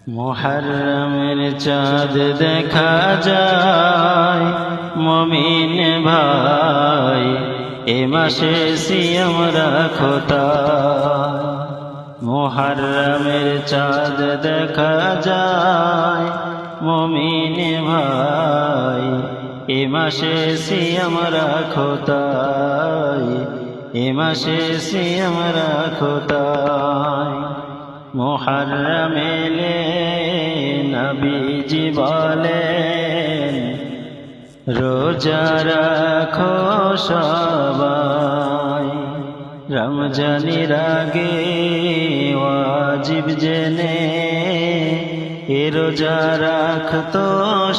মুহররমের চাঁদ দেখা যায় মুমিন ভাই, এ মাসে সিয়াম রাখো তাই। মুহররমের চাঁদ দেখা যায় মুমিন ভাই, এ মাসে সিয়াম রাখো তাই, এ মাসে সিয়াম রাখো তাই। মুহররম এলে নবীজি বলেন, রোজা রাখো সবাই। রমজানের আগে ওয়াজিব জেনে এ রোজা রাখতো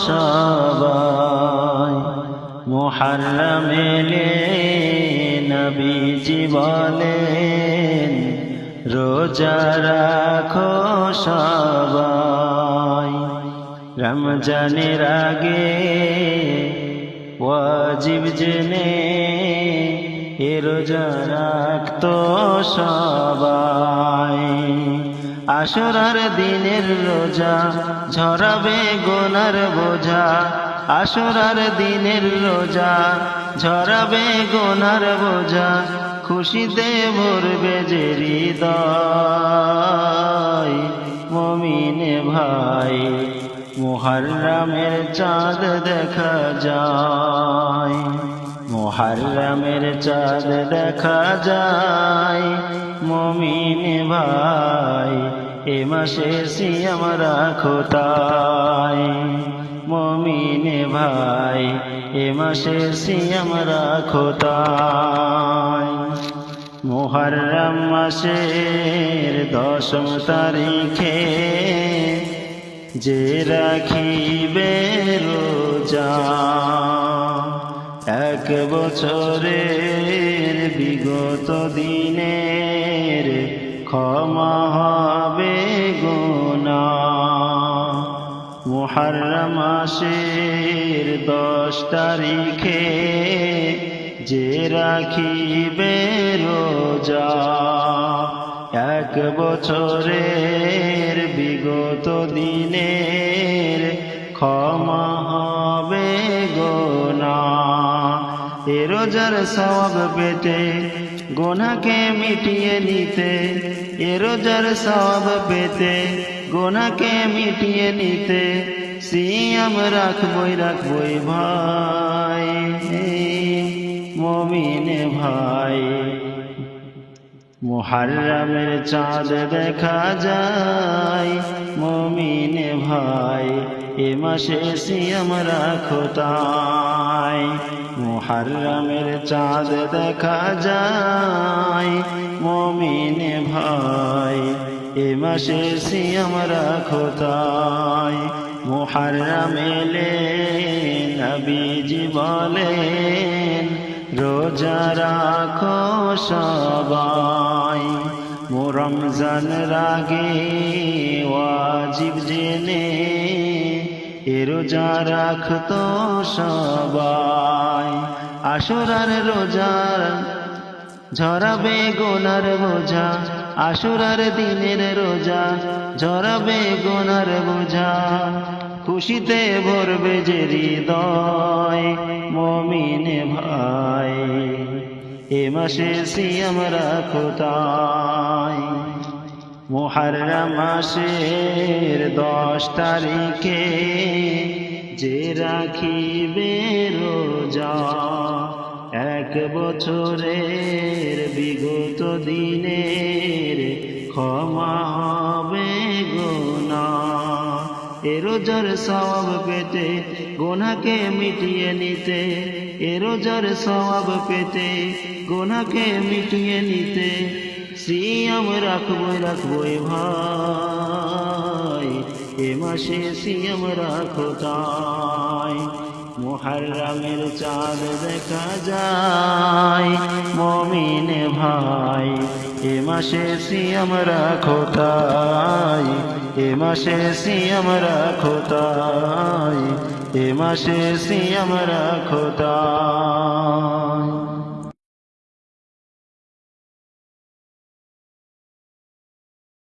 সবাই। মুহররম এলে নবীজি বলেন, রোজা রাখো সবাই। রমজানের আগে ওয়াজিব জেনে এ রোজা রাখতো সবাই। আশুরার দিনের রোজা ঝরাবে গুনার বোঝা, আশুরার দিনের রোজা ঝরাবে গুনার বোঝা, খুশিতে ভরবে যে হৃদয়। মুমিন ভাই, মুহররমের চাঁদ দেখা যায়, মুহররমের চাঁদ দেখা যায় মুমিন ভাই, এ মাসে সিয়াম রাখো তাই। মুমিন ভাই, এ মাসে সিয়াম রাখো তাই। মুহররম মাসের 10 তারিখে যে রাখিবে রোজা, 1 বছরের বিগত দিনের ক্ষমা হবে গুনাহ। মুহররম মাসের 10 তারিখে যে রাখিবে রোজা, 1 বছরের বিগত দিনের ক্ষমা হবে গুনাহ। এ রোজার সওয়াব পেতে গুনাহকে মিটিয়ে নিতে, এ রোজার সওয়াব পেতে গুনাহকে মিটিয়ে নিতে, সিয়াম রাখবই রাখবই ভাই। মুমিন ভাই, মুহররমের চাঁদ দেখা যায় মুমিন ভাই, এ মাসে সিয়াম রাখো তাই। মুহররমের চাঁদ দেখা যায় মুমিন ভাই, এ মাসে সিয়াম রাখো তাই। মুহররম এলে নবীজি বলেন, রোজা রাখো সবাই। রমজানের আগে ওয়াজিব জেনে এ রোজা রাখতো সবাই। আশুরার রোজা ঝরাবে গুনার বোঝা, আশুরার দিনের রোজা ঝরাবে গুনার বোঝা, খুশিতে ভরবে যে হৃদয়। মুমিন ভাই, এ মাসে সিয়াম রাখো তাই। মুহররম মাসের 10 তারিখে যে রাখিবে রোজা, 1 বছরের বিগত দিনের ক্ষমা হবে গুনাহ। এ রোজার সওয়াব পেতে গুনাহকে মিটিয়ে নিতে, এ রোজার সওয়াব পেতে গুনাহকে মিটিয়ে নিতে, সিয়াম রাখবই রাখবই ভাই, এ মাসে সিয়াম রাখো তাই। মুহররমের চাঁদ দেখা যায় মুমিন ভাই, এ মাসে সিয়াম রাখো তাই, এ মাসে সিয়াম রাখো তাই, এ মাসে সিয়াম রাখো তাই।